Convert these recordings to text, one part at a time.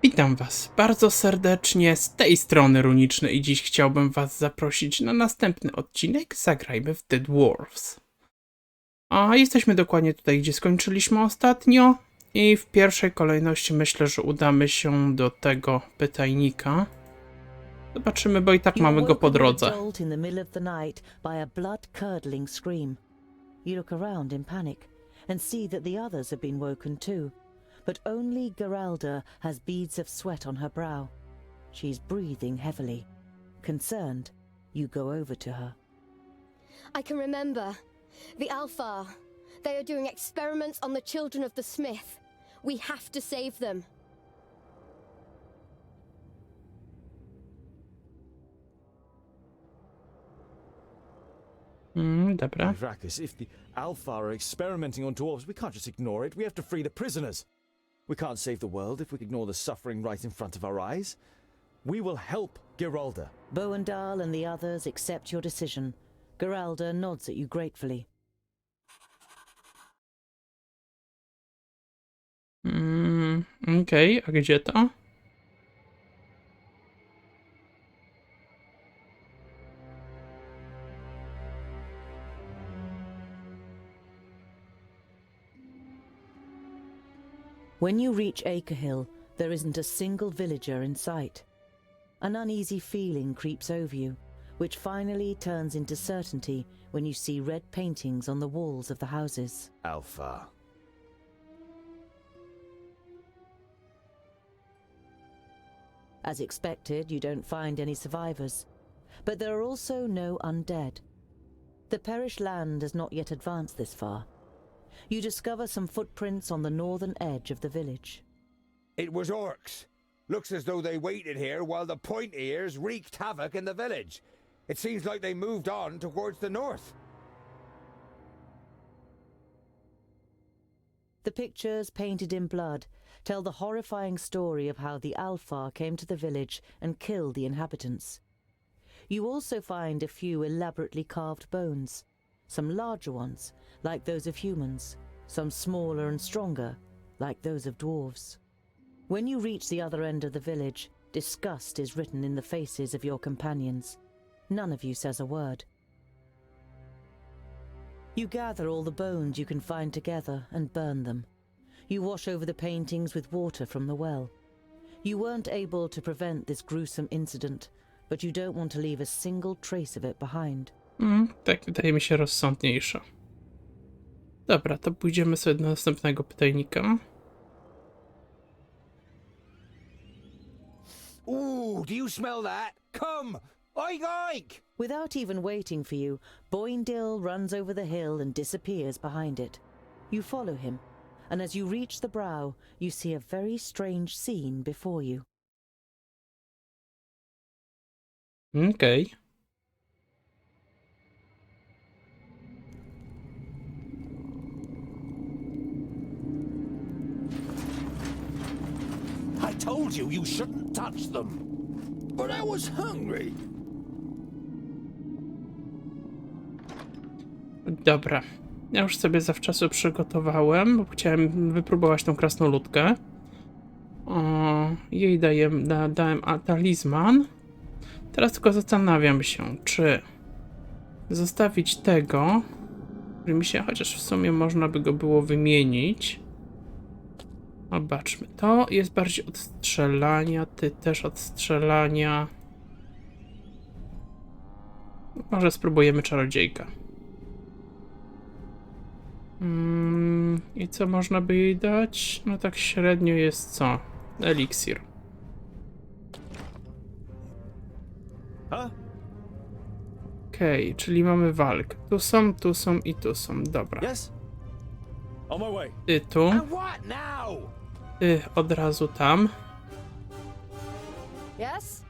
Witam was bardzo serdecznie, z tej strony Runiczny i dziś chciałbym was zaprosić na następny odcinek Zagrajmy w The Dwarves. A jesteśmy dokładnie tutaj, gdzie skończyliśmy ostatnio i w pierwszej kolejności myślę, że udamy się do tego pytajnika. Zobaczymy, bo i tak mamy go po drodze. But only Geralda has beads of sweat on her brow. She's breathing heavily. Concerned, you go over to her. I can remember. The Alfar. They are doing experiments on the children of the Smith. We have to save them. Dobra. If the Alfar are experimenting on dwarves, we can't just ignore it. We have to free the prisoners. We can't save the world if we ignore the suffering right in front of our eyes. We will help Geralda. Boendal and the others accept your decision. Geralda nods at you gratefully. Okej, a gdzie to? When you reach Acrehill, there isn't a single villager in sight. An uneasy feeling creeps over you, which finally turns into certainty when you see red paintings on the walls of the houses. Alfar. As expected, you don't find any survivors, but there are also no undead. The perished land has not yet advanced this far. You discover some footprints on the northern edge of the village. It was orcs. Looks as though they waited here while the point ears wreaked havoc in the village. It seems like they moved on towards the north. The pictures, painted in blood, tell the horrifying story of how the Alfar came to the village and killed the inhabitants. You also find a few elaborately carved bones, some larger ones, like those of humans, some smaller and stronger, like those of dwarves. When you reach the other end of the village, disgust is written in the faces of your companions. None of you says a word. You gather all the bones you can find together and burn them. You wash over the paintings with water from the well. You weren't able to prevent this gruesome incident, but you don't want to leave a single trace of it behind. Tak wydaje mi się rozsądniejsze. Dobra, to pójdziemy sobie do następnego pytajnika. Ooh, do you smell that? Come! Oink oink! Without even waiting for you, Boindil runs over the hill and disappears behind it. You follow him, and as you reach the brow, you see a very strange scene before you. Okej. I told you you shouldn't touch them. But I was hungry. Dobra. Ja już sobie zawczasu przygotowałem, bo chciałem wypróbować tą krasnoludkę. Jej dałem talizman. Teraz tylko zastanawiam się, czy zostawić tego, że mi się, chociaż w sumie można by go było wymienić. Zobaczmy, to jest bardziej od strzelania, ty też od strzelania. Może spróbujemy czarodziejka. I co można by jej dać? No tak średnio jest co? Eliksir. Okej, czyli mamy walkę. Tu są i tu są. Dobra. Yes? On my way. Ty tu. And what now? Ty od razu tam. Yes?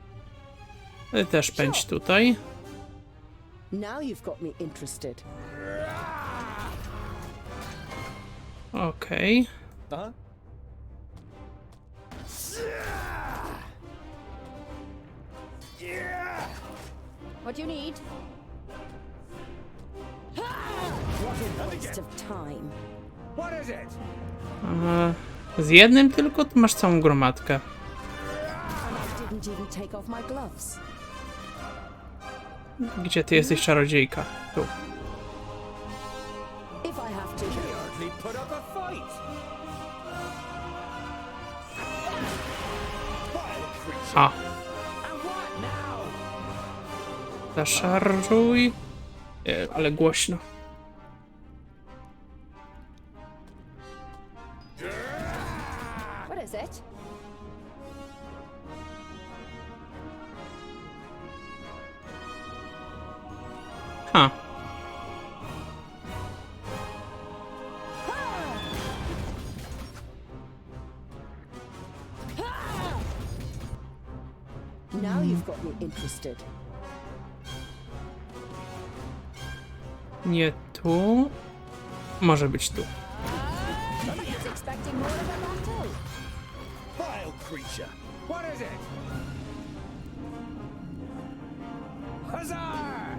Ty też pędź tutaj. Now you've got me interested. Okej. Uh-huh. What do you need? Waste of time. What is it? Z jednym tylko, tu masz całą gromadkę. won't even take off my gloves. Gdzie ty jesteś, czarodziejka? Tu. If I have to. He hardly put up a fight. Vile creature. A. And what now? Zaszarżuj. Ale głośno. What is it? Ha. Now you've got me interested. Nie tu. Może być tu. Somebody's expecting more of a battle. Vile creature. What is it? Huzzah!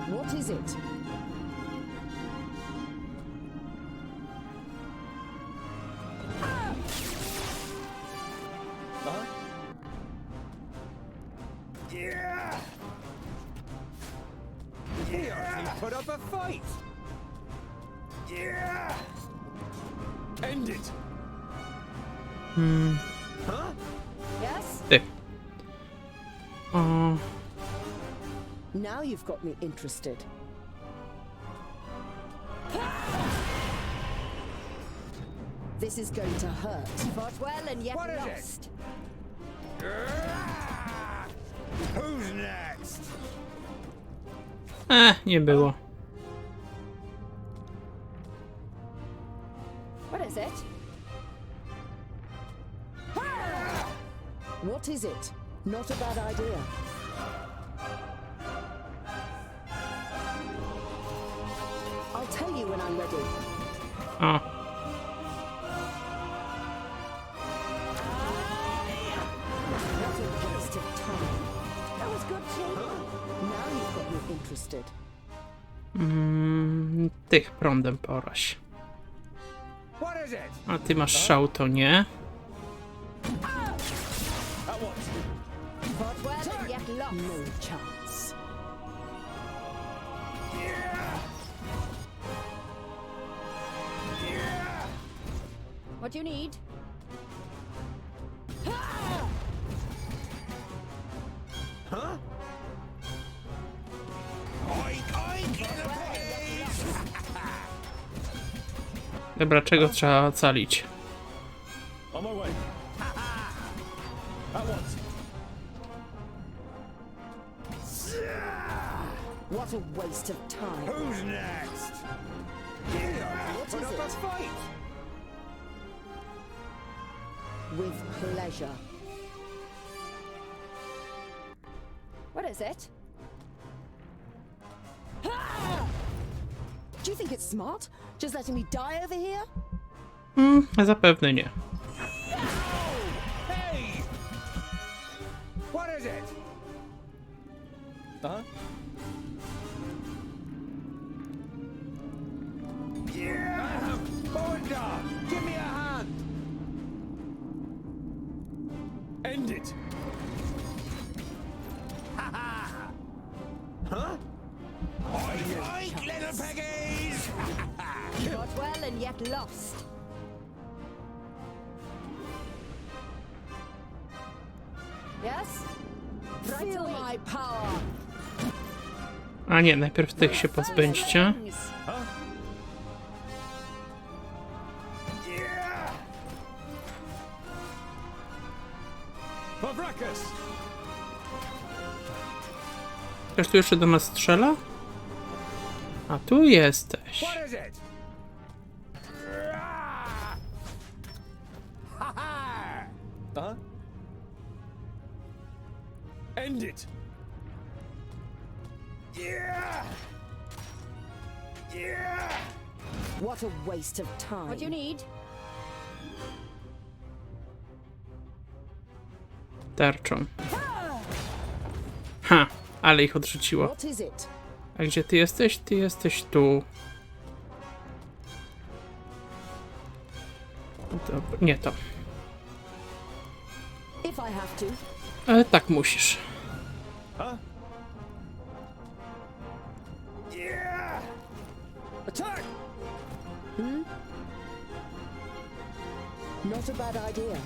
What is it? Yeah! He hardly put up a fight. Yeah! End it. Huh? Yes? Ty. O. Now you've got me interested. This is going to hurt. Fought well and yet What is it? lost. Who's next? Nie było. What is it? What is it? Not a bad idea. I'll tell you when I'm ready. O. What a waste of time. That was good too. Now you've got me interested. Tych prądem poraź. What is it? A ty masz szał, to nie. At once. Fought well and yet lost. No chance. Yeah! Yeah! What do you need? Huh? Oink, oink, little piggies! Dobra, czego trzeba ocalić? On my way. At once. What a waste of time. Who's next? Yeah! Put is up it? a fight. With pleasure. What is it? Do you think it's smart? Just letting me die over here? Zapewne nie. Hey! What is it? Uh-huh. Yeah! Boda! Give me a hand! End it. Huh? Oink, oink, little piggies! Fought well and yet lost. Yes? Right Feel away. my power. A nie, najpierw tych się pozbędźcie. Yeah! Pavrakas! Ktoś tu jeszcze do nas strzela? A tu jesteś. What is it? Ha ha! Uh-huh. End it. Yeah! Yeah! What a waste of time. What do you need? Tarczą. Ha, ale ich odrzuciło. What is it? A gdzie ty jesteś? Ty jesteś tu. Dobra, nie to. If I have to. Tak musisz. Huh? Yeah! Attack! Not a bad idea.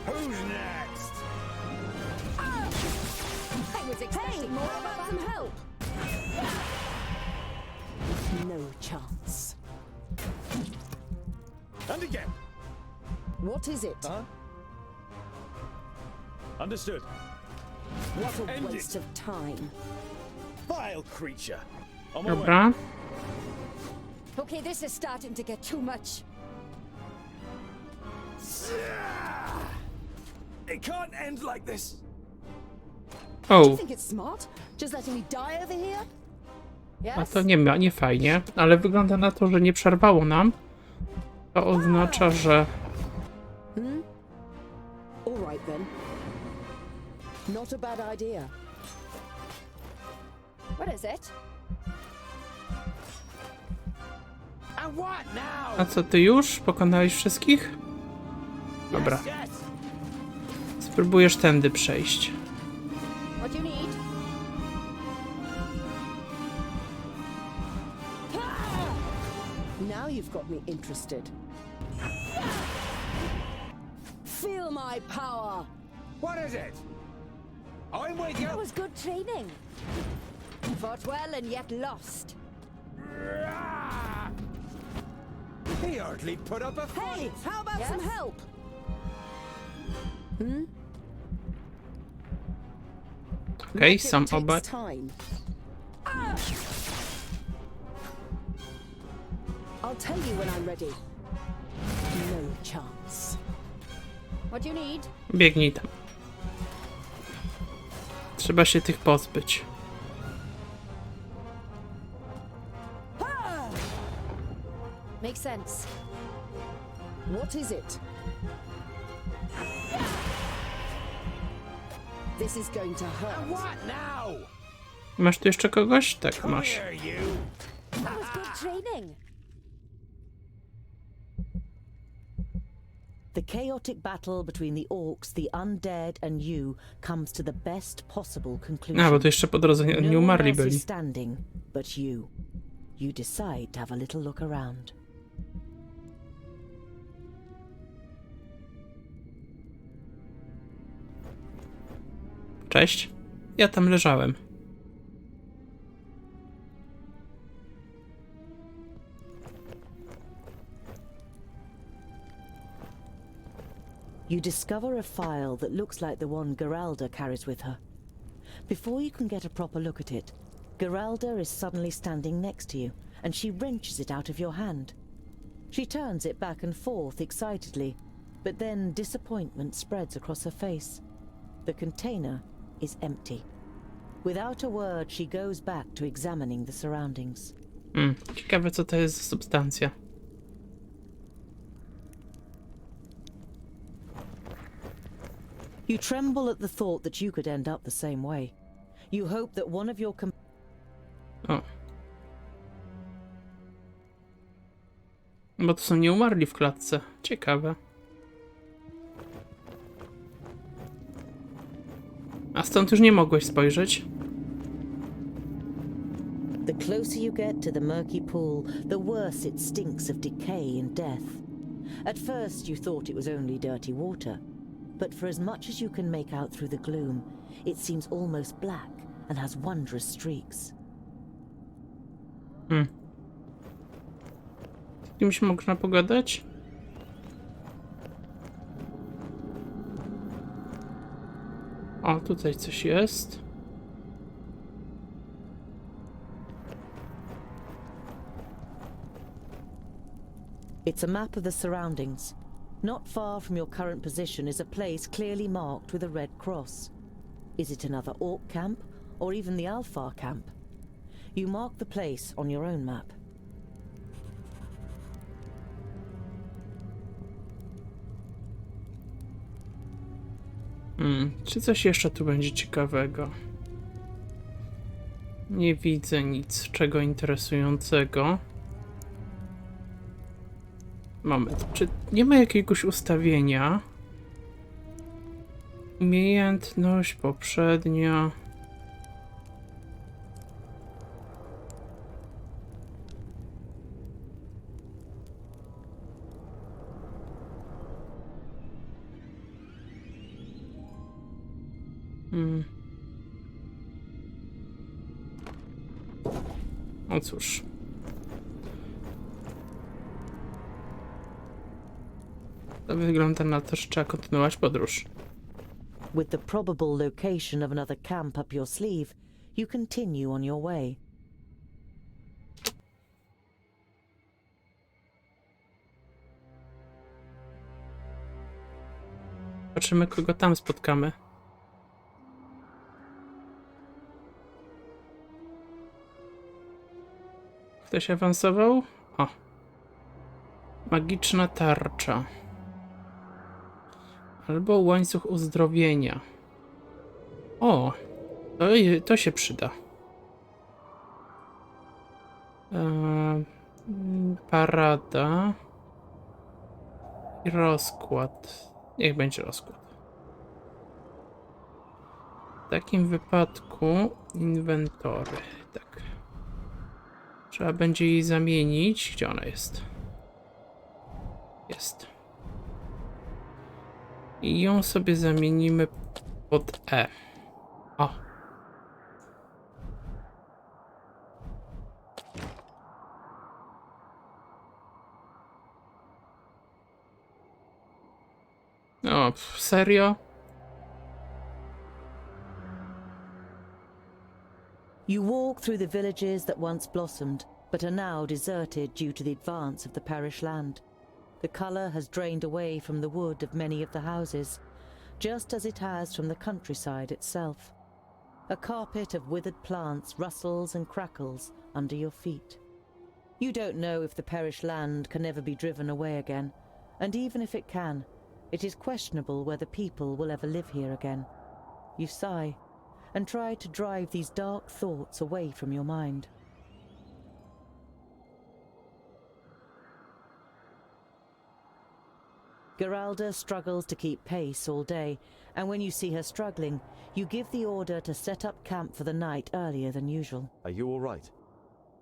Who's next? I was expecting more about some help. No chance. And again! What is it? Huh? Understood. What a End waste it. of time. Vile creature! On my way. Dobra. Okay, this is starting to get too much. It can't end like this! Do you O, think it's smart? Just letting me die over here? a Yes? to nie fajnie, ale wygląda na to, że nie przerwało nam. To oznacza, że... All right then. Not a bad idea. What is it? And what now? A co, ty już? Pokonałeś wszystkich? Dobra. Yes. Spróbujesz tędy przejść. What do you need? Now you've got me interested. Feel my power. What is it? I'm with you. That was good training. Fought well and yet lost. He hardly put up a fight. Hey, how about Yes? some help? Okej, It są takes obaj. time. I'll tell you when I'm ready. No chance. What do you need? Biegnij tam. Trzeba się tych pozbyć. Makes sense. What is it? This is going to And hurt. what now? Masz tu jeszcze kogoś? Tak, Come masz. here, you. That was good training. The chaotic battle between the orcs, the undead, and you comes to the best possible conclusion. A, bo tu jeszcze po drodze nie No one umarli else byli. is standing, but you. You decide to have a little look around. Cześć. Ja tam leżałem. You discover a file that looks like the one Geralda carries with her. Before you can get a proper look at it, Geralda is suddenly standing next to you, and she wrenches it out of your hand. She turns it back and forth excitedly, but then disappointment spreads across her face. The container is empty. Without a word, she goes back to examining the surroundings. Ciekawe, co to jest za substancja. You tremble at the thought that you could end up the same way. You hope that one of your O. Bo to są nieumarli w klatce. Ciekawe. A stąd już nie mogłeś spojrzeć? The closer you get to the murky pool, the worse it stinks of decay and death. At first you thought it was only dirty water, but for as much as you can make out through the gloom, it seems almost black and has wondrous streaks. Z kimś można pogadać? O, tutaj coś jest. It's a map of the surroundings. Not far from your current position is a place clearly marked with a red cross. Is it another orc camp, or even the Alfar camp? You mark the place on your own map. Czy coś jeszcze tu będzie ciekawego? Nie widzę nic, czego interesującego. Moment, czy nie ma jakiegoś ustawienia? Umiejętność poprzednia. No cóż. To wygląda na to, że trzeba kontynuować podróż. With the probable location of another camp up your sleeve, you continue on your way. Zobaczymy, kogo tam spotkamy. Ktoś awansował? O. Magiczna tarcza. Albo łańcuch uzdrowienia. O! To się przyda. Parada. I rozkład. Niech będzie rozkład. W takim wypadku inwentory. Tak. Trzeba będzie jej zamienić. Gdzie ona jest? Jest. I ją sobie zamienimy pod E. O. O, serio? You walk through the villages that once blossomed, but are now deserted due to the advance of the parish land. The colour has drained away from the wood of many of the houses, just as it has from the countryside itself. A carpet of withered plants rustles and crackles under your feet. You don't know if the parish land can ever be driven away again, and even if it can, it is questionable whether people will ever live here again. You sigh, and try to drive these dark thoughts away from your mind. Geralda struggles to keep pace all day, and when you see her struggling, you give the order to set up camp for the night earlier than usual. Are you all right?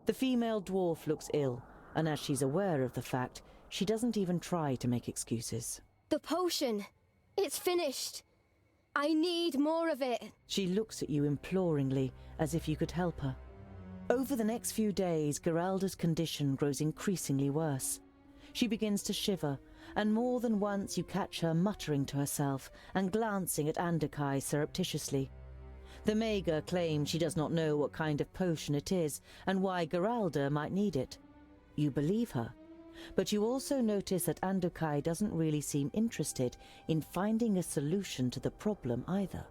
The female dwarf looks ill, and as she's aware of the fact, she doesn't even try to make excuses. The potion! It's finished! I need more of it! She looks at you imploringly, as if you could help her. Over the next few days, Geralda's condition grows increasingly worse. She begins to shiver, and more than once you catch her muttering to herself and glancing at Andakai surreptitiously. The Mager claims she does not know what kind of potion it is and why Geralda might need it. You believe her, but you also notice that Andakai doesn't really seem interested in finding a solution to the problem either.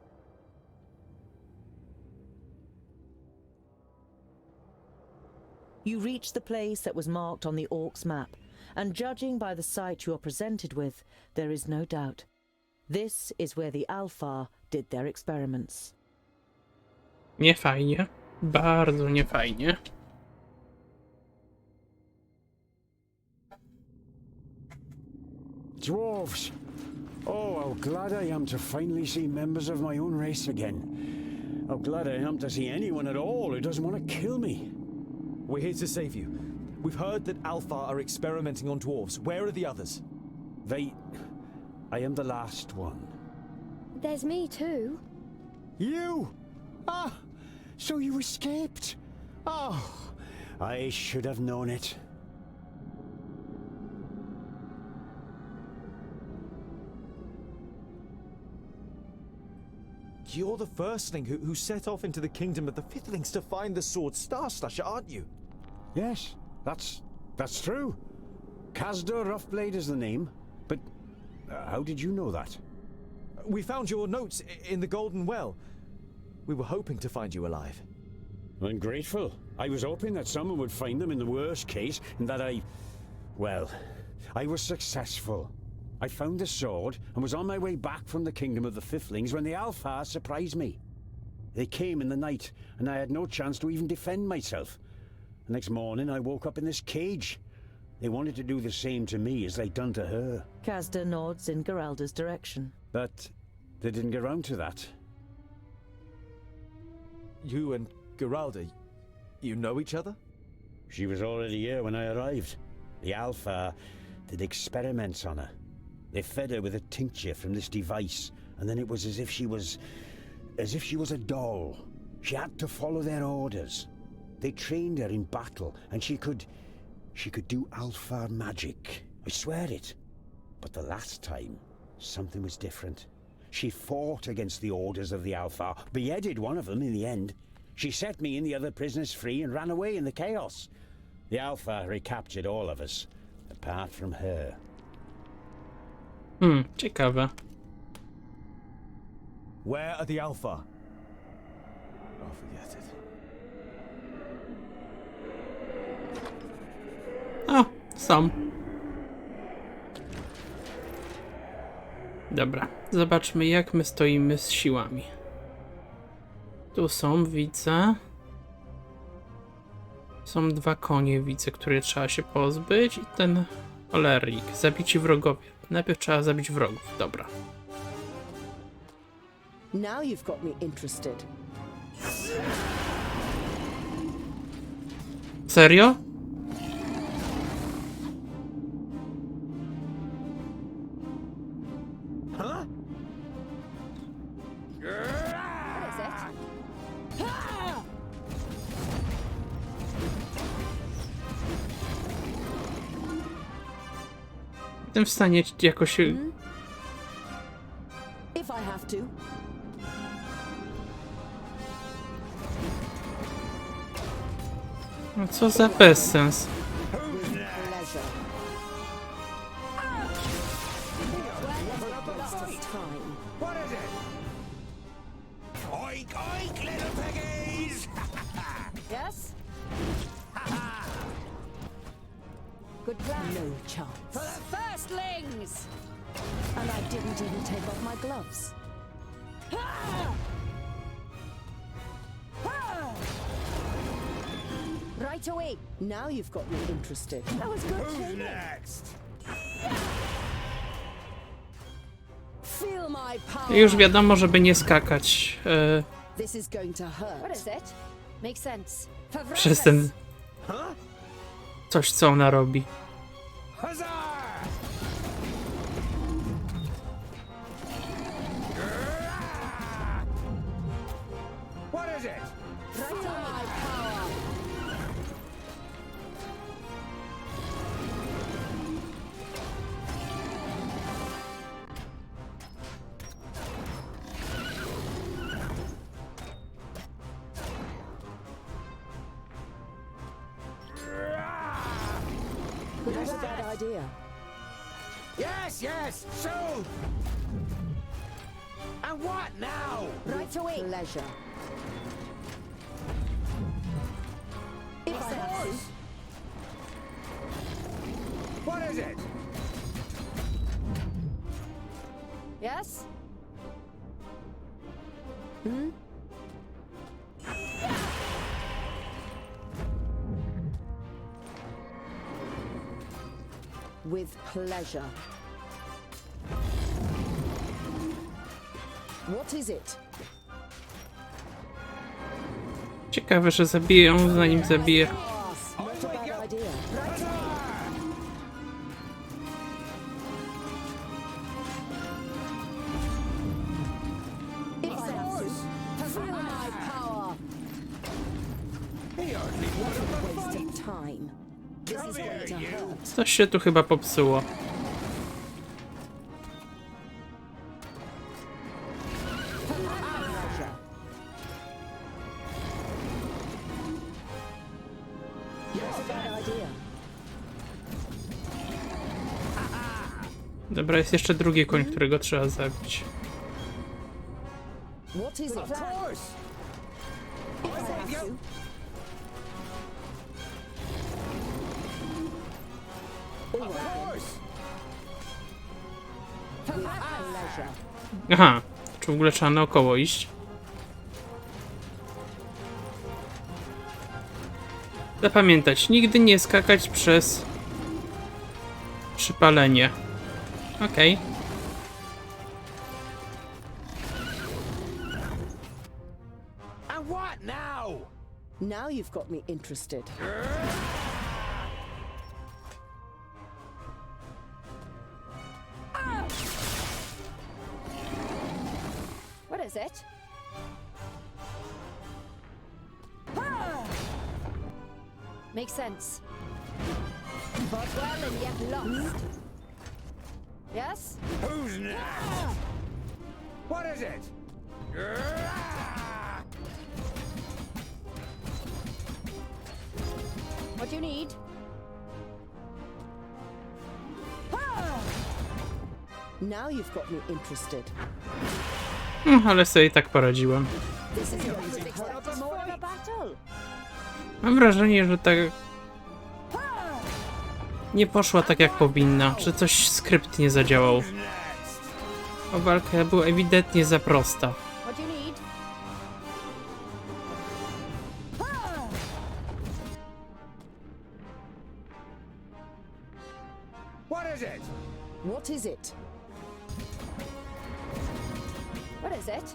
You reach the place that was marked on the Orc's map, and judging by the sight you are presented with, there is no doubt. This is where the Alfar did their experiments. Niefajnie. Bardzo niefajnie. Dwarves! Oh, how glad I am to finally see members of my own race again. How glad I am to see anyone at all who doesn't want to kill me. We're here to save you. We've heard that Alfar are experimenting on dwarves. Where are the others? I am the last one. There's me too. You? Ah! So you escaped? Oh, I should have known it. You're the firstling who set off into the kingdom of the Fiflings to find the sword Star Slasher, aren't you? Yes, that's true. Khazda Roughblade is the name, but how did you know that? We found your notes in the Golden Well. We were hoping to find you alive. I'm grateful. I was hoping that someone would find them in the worst case, and that I was successful. I found the sword and was on my way back from the kingdom of the Fiflings when the Alfar surprised me. They came in the night, and I had no chance to even defend myself. The next morning, I woke up in this cage. They wanted to do the same to me as they'd done to her. Khazda nods in Geralda's direction. But They didn't get round to that. You and Geralda, you know each other? She was already here when I arrived. The Alpha did experiments on her. They fed her with a tincture from this device, and then it was as if she was a doll. She had to follow their orders. They trained her in battle, and she could do Alpha magic. I swear it. But the last time, something was different. She fought against the orders of the Alpha, beheaded one of them in the end. She set me and the other prisoners free and ran away in the chaos. The Alpha recaptured all of us, apart from her. Ciekawe. Where are the Alpha? Oh, forget it. O, są. Dobra, zobaczmy jak my stoimy z siłami. Tu są, widzę. Są 2 konie, widzę, które trzeba się pozbyć. I ten cholerik. Zabici wrogowie. Najpierw trzeba zabić wrogów, dobra. Now you've got me interested. Serio? Huh? What is it? Jestem w stanie jakoś... If I have to. No co za bezsens. Who's next? Pleasure. Where's the time? What is it? Oink, oink, little piggies! Yes? Good plan. No chance. For the firstlings! And I didn't even take off my gloves. Right away. Now you've got me interested. That was good Who's training. next? Feel my power. Już wiadomo, żeby nie skakać This is going to hurt. What is it? Makes sense. przez ten Huh? coś, co ona robi. Huzzah! What is it? Feel my power. Good or bad idea. Yes, yes, soon! And what now? Right away. Pleasure. If I have to. What is it? Yes? With pleasure. What is it? Ciekawe, że zabiję ją, zanim zabiję. Not a bad idea. Right away. If I have to. Feel my power. He hardly would have Waste of time. This is going to hurt. Coś się tu chyba popsuło. Pleasure. Not a bad idea. Dobra, jest jeszcze drugi koń, którego trzeba zabić. What is it? Of course! If I have to. All Of right then. course! With pleasure. Aha, czy w ogóle trzeba naokoło iść? Zapamiętać, nigdy nie skakać przez przypalenie. Okej. Now you've got me interested. What is it? Makes sense. But well and yet lost. Yes? Who's next? What is it? What do you need? Now you've got me interested. Ale sobie i tak poradziłem. This is more of a battle. Mam wrażenie, że tak nie poszła tak jak powinna, że coś skrypt nie zadziałał. A walka była ewidentnie za prosta. What do you need? What is it? What is it? What is it?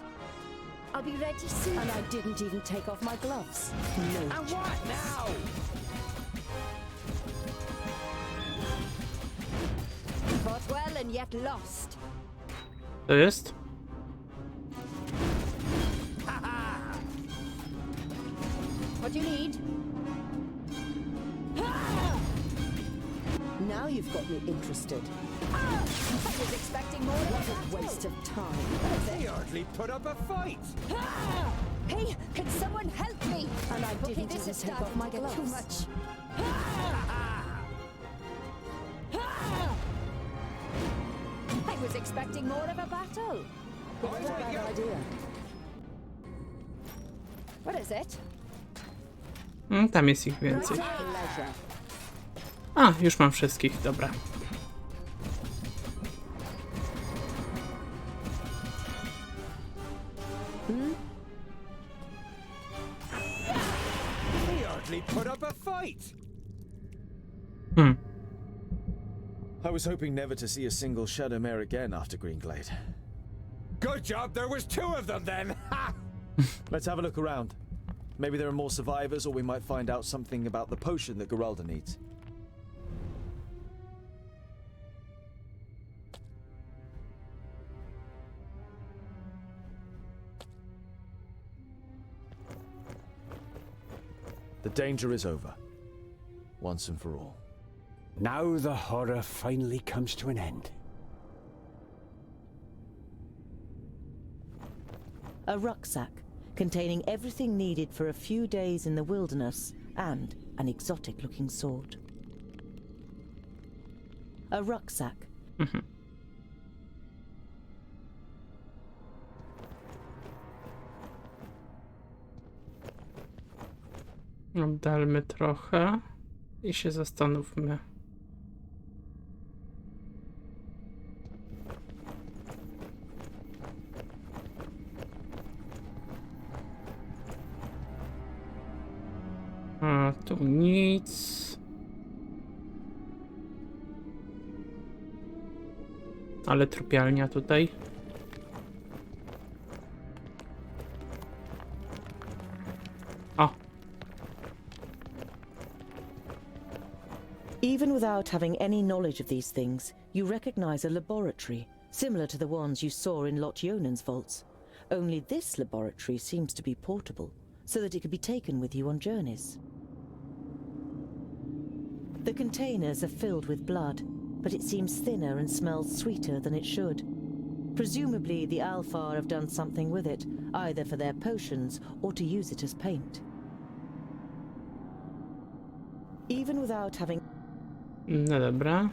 I'll be ready soon. And I didn't even take off my gloves. No. And what now? But well and yet lost. To jest? What do you need? Now you've got me interested. I was expecting more of What that. a waste of time. They hardly put up a fight. Hey, can someone help me? And I Okay, didn't this even is take starting off my to get too gloves. much. I was expecting more of a battle. Not a bad idea. What is it? Tam jest ich więcej. Pleasure. A, już mam wszystkich, dobra. They hardly put up a fight. I was hoping never to see a single Shadowmere again after Greenglade. Good job there was two of them then. Ha! Let's have a look around. Maybe there are more survivors, or we might find out something about the potion that Geralda needs. The danger is over. Once and for all. Now the horror finally comes to an end. A rucksack containing everything needed for a few days in the wilderness and an exotic-looking sword. A rucksack. Oddalmy trochę i się zastanówmy. A tu nic. Ale trupialnia tutaj. O. Even without having any knowledge of these things, you recognize a laboratory, similar to the ones you saw in Lot-Yonan's vaults. Only this laboratory seems to be portable, so that it could be taken with you on journeys. The containers are filled with blood, but it seems thinner and smells sweeter than it should. Presumably the Alfar have done something with it, either for their potions or to use it as paint. Even without having... No dobra.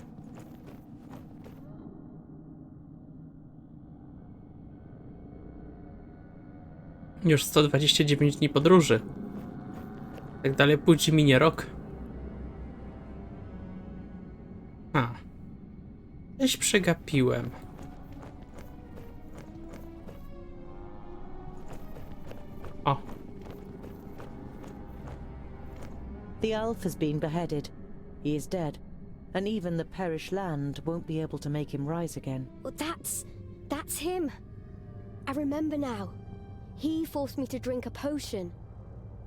Już 129 dni podróży. Tak dalej pójdzie minie rok. A. Coś przegapiłem. O. The Alf has been beheaded. He is dead. And even the perished land won't be able to make him rise again. Well, that's him. I remember now. He forced me to drink a potion.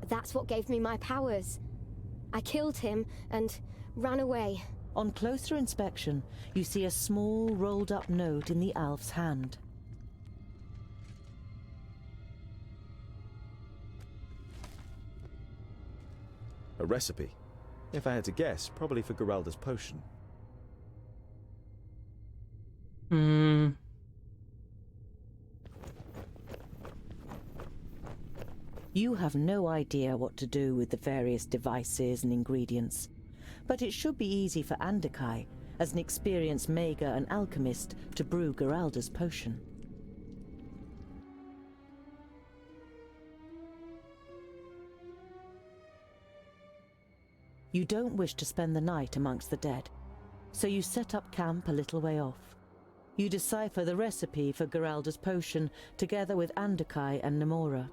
That's what gave me my powers. I killed him and ran away. On closer inspection, you see a small rolled-up note in the elf's hand. A recipe. If I had to guess, probably for Geralda's potion. You have no idea what to do with the various devices and ingredients, but it should be easy for Andakai, as an experienced mager and alchemist, to brew Geralda's potion. You don't wish to spend the night amongst the dead, so you set up camp a little way off. You decipher the recipe for Geralda's potion together with Andakai and Namora.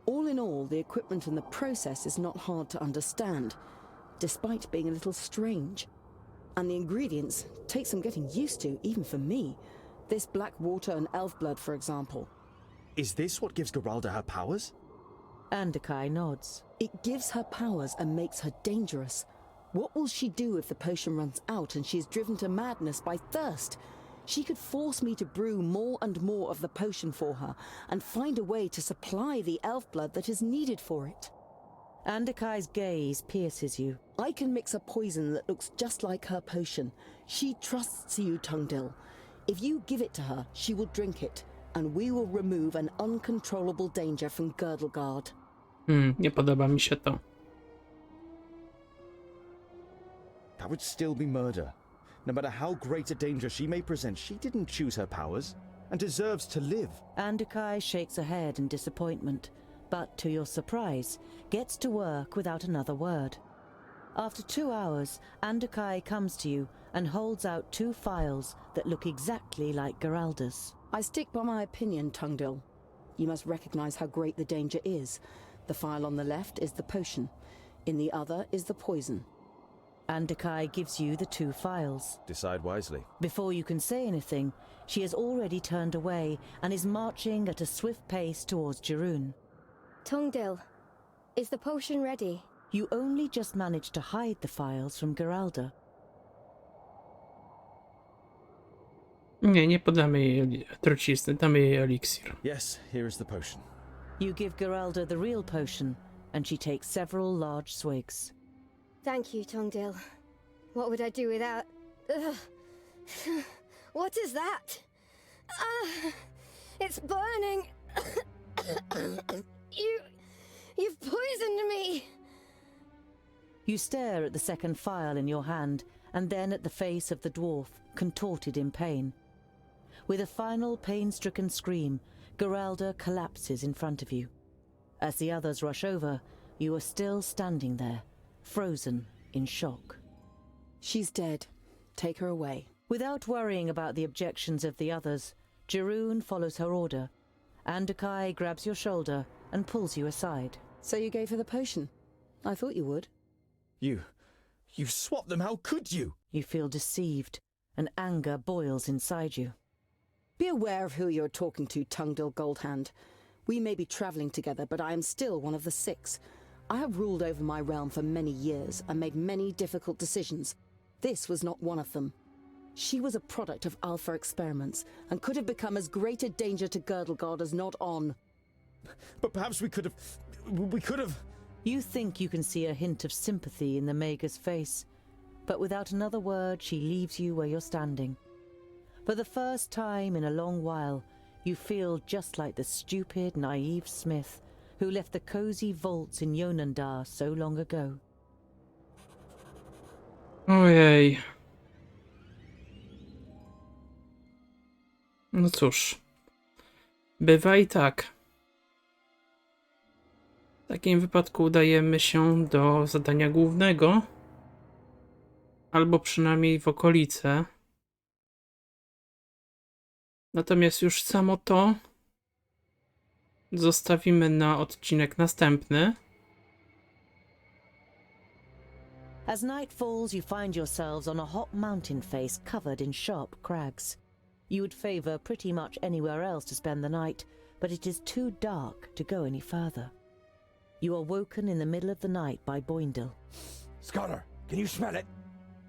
All in all, the equipment and the process is not hard to understand, despite being a little strange. And the ingredients take some getting used to, even for me. This black water and elf blood, for example. Is this what gives Geralda her powers? Andakai nods. It gives her powers and makes her dangerous. What will she do if the potion runs out and she is driven to madness by thirst? She could force me to brew more and more of the potion for her and find a way to supply the elf blood that is needed for it. Andakai's gaze pierces you. I can mix a poison that looks just like her potion. She trusts you, Tungdil. If you give it to her, she will drink it, and we will remove an uncontrollable danger from Girdlegard. Nie podoba mi się to. That would still be murder. No matter how great a danger she may present, she didn't choose her powers, and deserves to live. Andakai shakes her head in disappointment, but to your surprise, gets to work without another word. After 2 hours, Andakai comes to you and holds out 2 phials that look exactly like Geralda's. I stick by my opinion, Tungdil. You must recognize how great the danger is. The phial on the left is the potion. In the other is the poison. Andakai gives you the 2 phials. Decide wisely. Before you can say anything, she has already turned away and is marching at a swift pace towards Jiroon. Tungdil, is the potion ready? You only just managed to hide the phials from Geralda. Nie podamy jej trucizny, damy jej eliksir. Yes, here is the potion. You give Geralda the real potion, and she takes several large swigs. Thank you, Tungdil. What would I do without... Ugh. What is that? It's burning. You've poisoned me. You stare at the second phial in your hand, and then at the face of the dwarf, contorted in pain. With a final pain-stricken scream, Geralda collapses in front of you. As the others rush over, you are still standing there, frozen in shock. She's dead. Take her away. Without worrying about the objections of the others, Jiroon follows her order. Andakai grabs your shoulder and pulls you aside. So you gave her the potion? I thought you would. You swapped them, how could you? You feel deceived, and anger boils inside you. Be aware of who you're talking to, Tungdil Goldhand. We may be traveling together, but I am still one of the 6. I have ruled over my realm for many years and made many difficult decisions. This was not one of them. She was a product of Alpha experiments and could have become as great a danger to Girdlegard as not on. But perhaps we could have... You think you can see a hint of sympathy in the Mager's face, but without another word she leaves you where you're standing. For the first time in a long while, you feel just like the stupid, naive Smith who left the cozy vaults in Yonandar so long ago. Ojej. No cóż. Bywa i tak. W takim wypadku udajemy się do zadania głównego. Albo przynajmniej w okolice. Natomiast już samo to zostawimy na odcinek następny. As night falls, you find yourselves on a hot mountain face covered in sharp crags. You would favor pretty much anywhere else to spend the night, but it is too dark to go any further. You are woken in the middle of the night by Boindle. Scholar, can you smell it?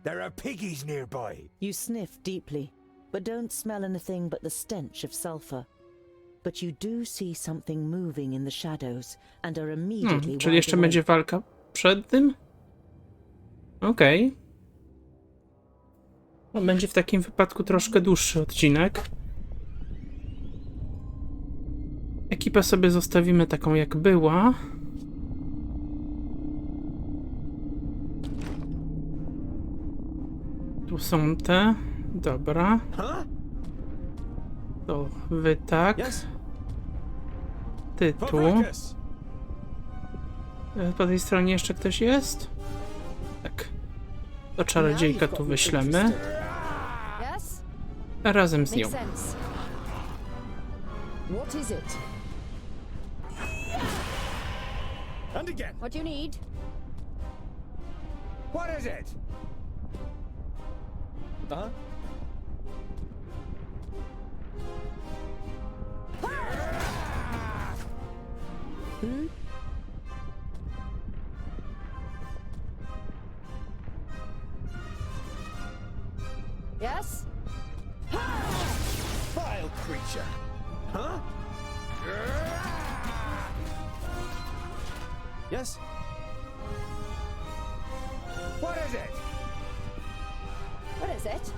There are piggies nearby. You sniff deeply, but don't smell anything but the stench of sulfur. But you do see something moving in the shadows and are immediately Czyli jeszcze wide będzie awake. walka przed tym? Okej. No, będzie w takim wypadku troszkę dłuższy odcinek. Ekipę sobie zostawimy taką jak była. Tu są te. Dobra. To wy tak. Yes? Ty tu. Fabricus! Po tej stronie jeszcze ktoś jest? Tak. To czarodziejka tu wyślemy. Yes? Razem z nią. Makes sense. What is it? And again! What do you need? What is it? Uh-huh. Yes? Vile creature. Huh? Yes? What is it? What is it?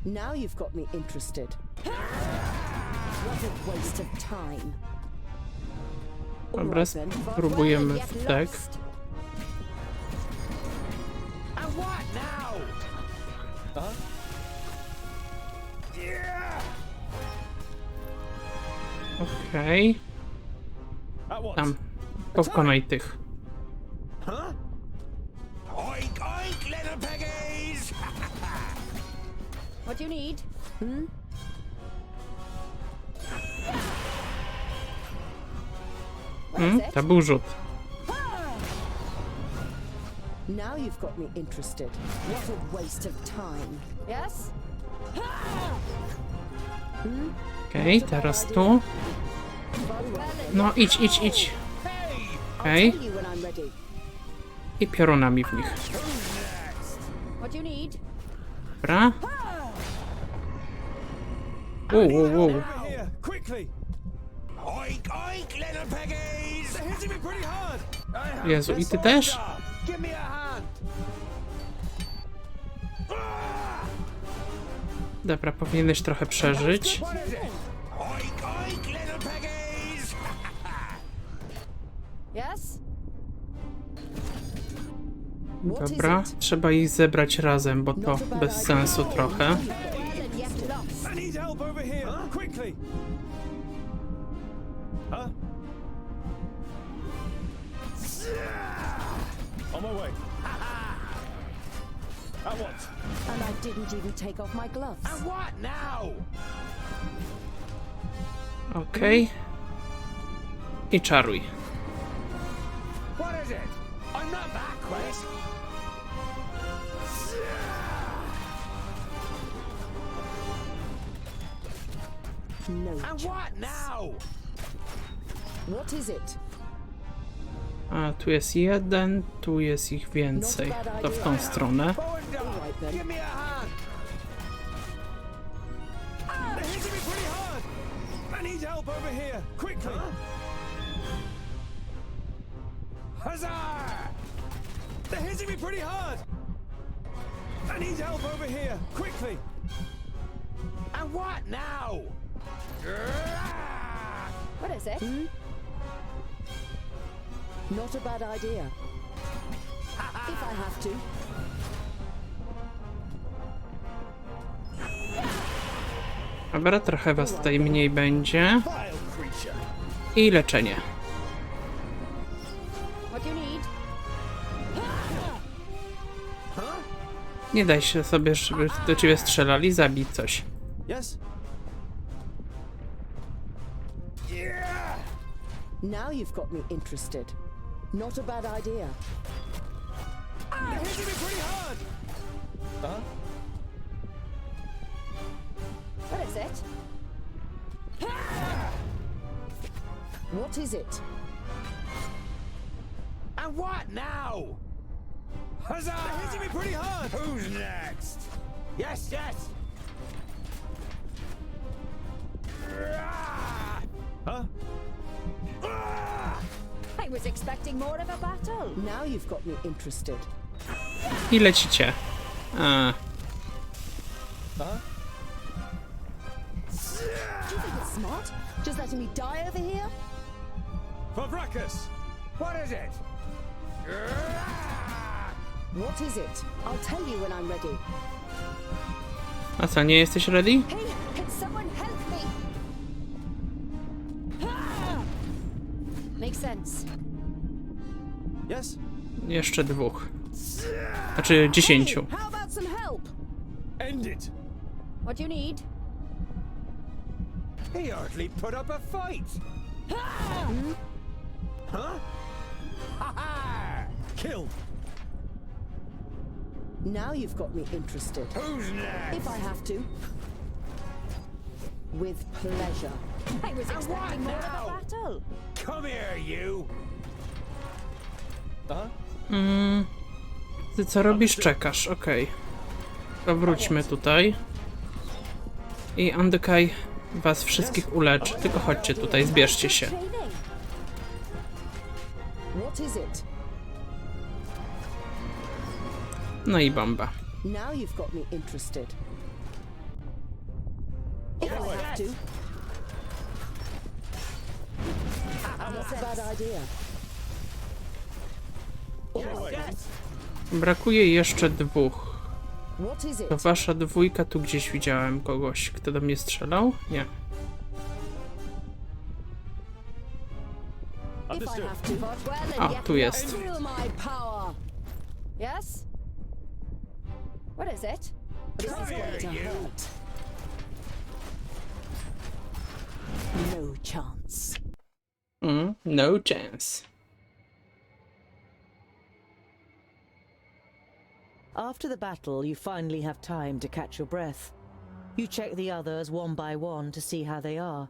Now you've got me interested. What a waste of time. All Dobra, right then. spróbujemy Get w tak. lost. And what now? Uh-huh. Yeah! Okej. At what? Tam. Pokonaj tych. Huh? Oink, oink, little piggies! What do you need? What is it? To był rzut. Now you've got me interested. What a waste of time. Yes? Okej, teraz tu. No idź, idź, idź. Okej. Tell you when I'm ready. I piorunami w nich. What do you need? Dobra. Wow. Over here, quickly! Oink, oink, little piggies! They're hitting me pretty hard! I have Jezu, i ty też? Give me a hand! Dobra, powinieneś trochę przeżyć. What is it? Oink, oink, little piggies! Yes? What is Dobra, it? trzeba ich zebrać razem, bo to bez sensu trochę. Well, then get lost. I need help over here, quickly! Huh? On my way. At what? And I didn't even take off my gloves. And what now? Okej. I czaruj. What is it? I'm not that quick! No And what chance. now? What is it? A, tu jest jeden, tu jest ich więcej. To w tą stronę. Boindle, All right then. give me a hand! They're hitting me pretty hard! I need help over here, quickly! Huzzah! They're hitting me pretty hard! I need help over here, quickly! And what now? What is it? Not a bad idea. If I have to. Dobra, trochę was tutaj mniej będzie. Vile creature! I leczenie. What do you need? Nie daj się sobie, żeby do ciebie strzelali, zabij coś. Yes? Yeah! Now you've got me interested. Not a bad idea. They're hitting me pretty hard! Huh? What is it? What is it? what now? Huzzah! They're hitting me pretty hard! Who's next? Yes, yes! Huh? I was expecting more of a battle. Now you've got me interested. I lecicie. Do you think it's smart? Just letting me die over here? Favrakas! What is it? What is it? I'll tell you when I'm ready. A co, nie jesteś ready? Hey, can someone help me? Makes sense. Yes? Jeszcze 2. Znaczy 10. Hey, how about some help? End it! What do you need? He hardly put up a fight. Huh? Ha ha! Kill! Now you've got me interested. Who's next? If I have to. With pleasure. I was expecting more of now? a battle. Come here, you! Ty co robisz? Czekasz, okej. To wróćmy tutaj. I Andykaj was wszystkich uleczy. Tylko chodźcie tutaj, zbierzcie się. Training. What is it? No i bomba. Now you've got me interested. If I have to. Not a bad idea. Brakuje jeszcze 2. What is it? To wasza 2, tu gdzieś widziałem kogoś, kto do mnie strzelał? Nie. If I Understood. have to. Fought well A, and yet tu jest. Feel my power. Yes? What is it? This is going to hurt. No chance. No chance. After the battle, you finally have time to catch your breath. You check the others one by one to see how they are.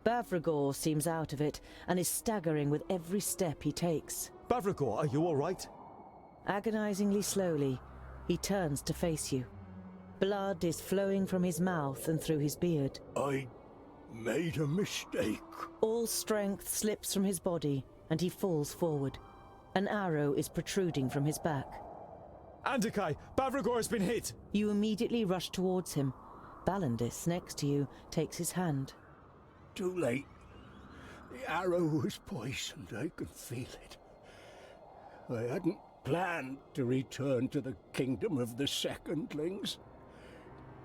Bavragor seems out of it and is staggering with every step he takes. Bavragor, are you alright? Agonizingly slowly, he turns to face you. Blood is flowing from his mouth and through his beard. I made a mistake. All strength slips from his body and he falls forward. An arrow is protruding from his back. Andikai, Bavragor has been hit! You immediately rush towards him. Balandis, next to you, takes his hand. Too late. The arrow was poisoned. I could feel it. I hadn't planned to return to the kingdom of the secondlings,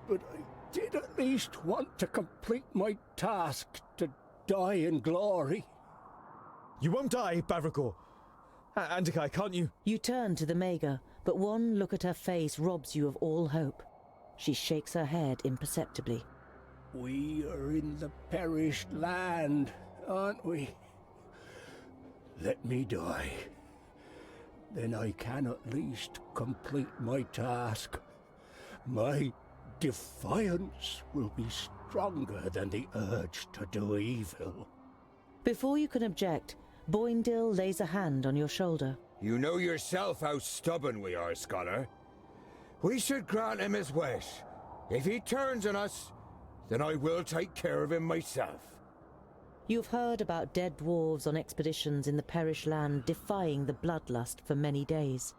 but I did at least want to complete my task to die in glory. You won't die, Bavragor. Andikai, can't you? You turn to the Maga, but one look at her face robs you of all hope. She shakes her head imperceptibly. We are in the perished land, aren't we? Let me die. Then I can at least complete my task. My defiance will be stronger than the urge to do evil. Before you can object, Boindil lays a hand on your shoulder. You know yourself how stubborn we are, Scholar. We should grant him his wish. If he turns on us, then I will take care of him myself. You've heard about dead dwarves on expeditions in the perished land defying the bloodlust for many days.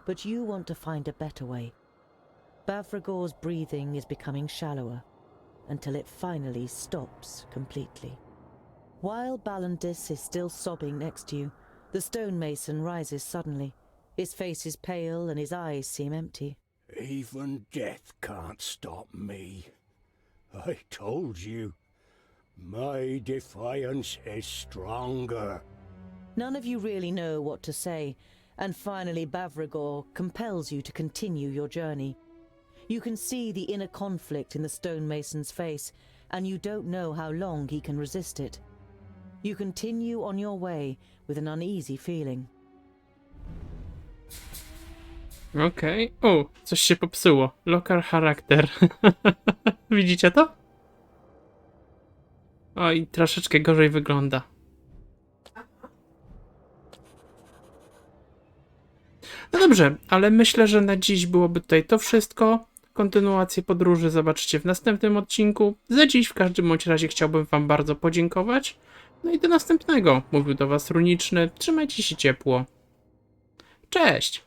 But you want to find a better way. Bavragor's breathing is becoming shallower, until it finally stops completely. While Balandis is still sobbing next to you, the stonemason rises suddenly. His face is pale and his eyes seem empty. Even death can't stop me. I told you, my defiance is stronger. None of you really know what to say, and finally Bavragor compels you to continue your journey. You can see the inner conflict in the stonemason's face, and you don't know how long he can resist it. You continue on your way with an uneasy feeling. Okej. O, coś się popsuło. Local charakter. Widzicie to? Oj, troszeczkę gorzej wygląda. Dobrze, ale myślę, że na dziś byłoby tutaj to wszystko. Kontynuację podróży zobaczycie w następnym odcinku. Za dziś w każdym bądź razie chciałbym wam bardzo podziękować. No i do następnego. Mówił do was Runiczny. Trzymajcie się ciepło. Cześć!